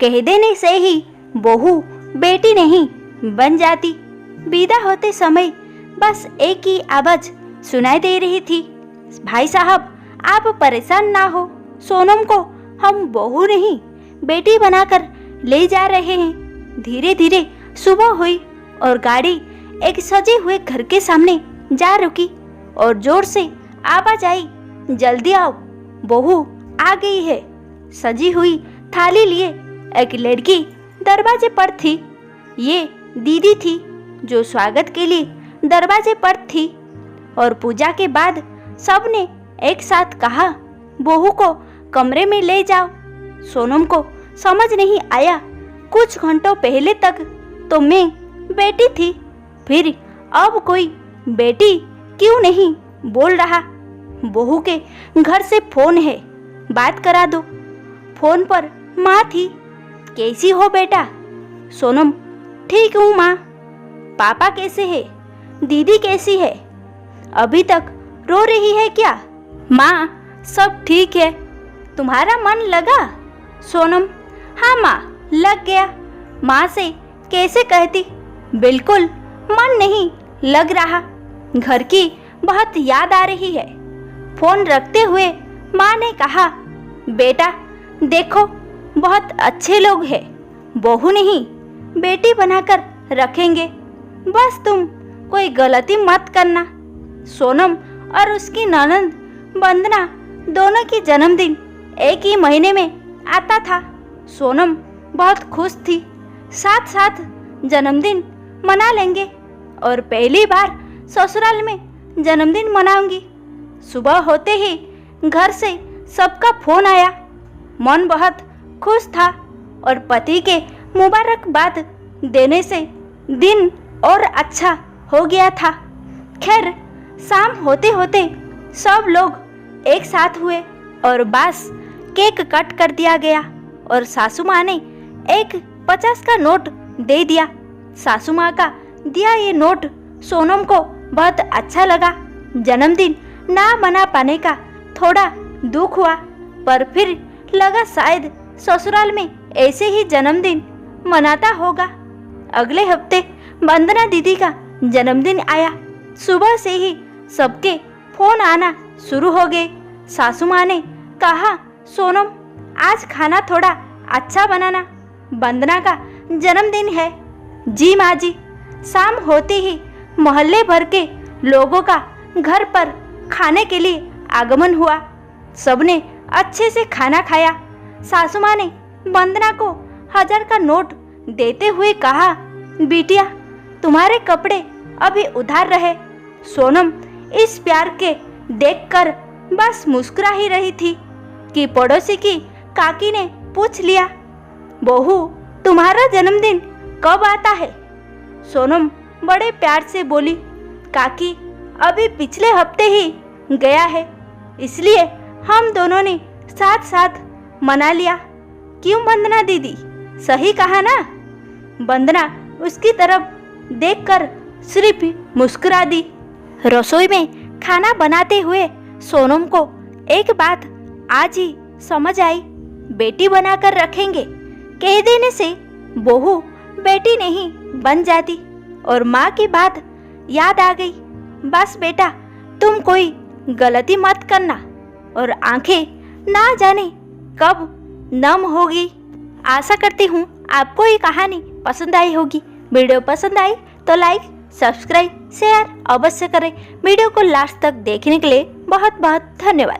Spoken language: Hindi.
कह देने से ही बहू बेटी नहीं बन जाती। विदा होते समय बस एक ही आवाज सुनाई दे रही थी, भाई साहब आप परेशान ना हो, सोनम को हम बहू नहीं बेटी बनाकर ले जा रहे हैं। धीरे धीरे सुबह हुई और गाड़ी एक सजे हुए घर के सामने जा रुकी और जोर से आवाज आई, जल्दी आओ बहू आ गई है। सजी हुई थाली लिए एक लड़की दरवाजे पर थी। ये दीदी थी जो स्वागत के लिए दरवाजे पर थी और पूजा के बाद सबने एक साथ कहा, बहू को कमरे में ले जाओ। सोनम को समझ नहीं आया, कुछ घंटों पहले तक तो मैं बेटी थी, फिर अब कोई बेटी क्यों नहीं बोल रहा। बहू के घर से फोन है, बात करा दो। फोन पर माँ थी, कैसी हो बेटा? सोनम, ठीक हूँ माँ। पापा कैसे है? दीदी कैसी है? अभी तक रो रही है क्या? माँ सब ठीक है। तुम्हारा मन लगा? सोनम, हाँ माँ लग गया। माँ से कैसे कहती, बिल्कुल मन नहीं लग रहा, घर की बहुत याद आ रही है। फोन रखते हुए माँ ने कहा, बेटा देखो बहुत अच्छे लोग हैं, बहू नहीं बेटी बनाकर रखेंगे, बस तुम कोई गलती मत करना। सोनम और उसकी ननंद वंदना दोनों की जन्मदिन एक ही महीने में आता था। सोनम बहुत खुश थी, साथ साथ जन्मदिन मना लेंगे और पहली बार ससुराल में जन्मदिन मनाऊंगी। सुबह होते ही घर से सबका फोन आया। मन बहुत खुश था और पति के मुबारकबाद देने से दिन और अच्छा हो गया था। खैर शाम होते होते सब लोग एक साथ हुए और बस केक कट कर दिया गया और सासू माँ ने एक 50 का नोट दे दिया। सासू माँ का दिया ये नोट सोनम को बहुत अच्छा लगा। जन्मदिन ना मना पाने का थोड़ा दुख हुआ, पर फिर लगा शायद ससुराल में ऐसे ही जन्मदिन मनाता होगा। अगले हफ्ते वंदना दीदी का जन्मदिन आया। सुबह से ही सबके फोन आना शुरू हो गए। सासू माँ ने कहा, सोनम आज खाना थोड़ा अच्छा बनाना, वंदना का जन्मदिन है। जी माँ जी। शाम होते ही मोहल्ले भर के लोगों का घर पर खाने के लिए आगमन हुआ। सबने अच्छे से खाना खाया। सासू माँ ने वंदना को 1000 का नोट देते हुए कहा, बिटिया तुम्हारे कपड़े अभी उधार रहे। सोनम इस प्यार के देखकर बस मुस्कुरा ही रही थी कि पड़ोसी की काकी ने पूछ लिया, बहू तुम्हारा जन्मदिन कब आता है? सोनम बड़े प्यार से बोली, काकी अभी पिछले हफ्ते ही गया है, इसलिए हम दोनों ने साथ साथ मना लिया। क्यों वंदना दीदी, सही कहा ना? वंदना उसकी तरफ देखकर सिर्फ मुस्कुरा दी। रसोई में खाना बनाते हुए सोनम को एक बात आज ही समझ आई, बेटी बनाकर रखेंगे कह देने से बहू बेटी नहीं बन जाती। और माँ की बात याद आ गई, बस बेटा तुम कोई गलती मत करना और आंखें ना जाने कब नम होगी। आशा करती हूँ आपको ये कहानी पसंद आई होगी। वीडियो पसंद आई तो लाइक, सब्सक्राइब, शेयर अवश्य करें। वीडियो को लास्ट तक देखने के लिए बहुत बहुत धन्यवाद।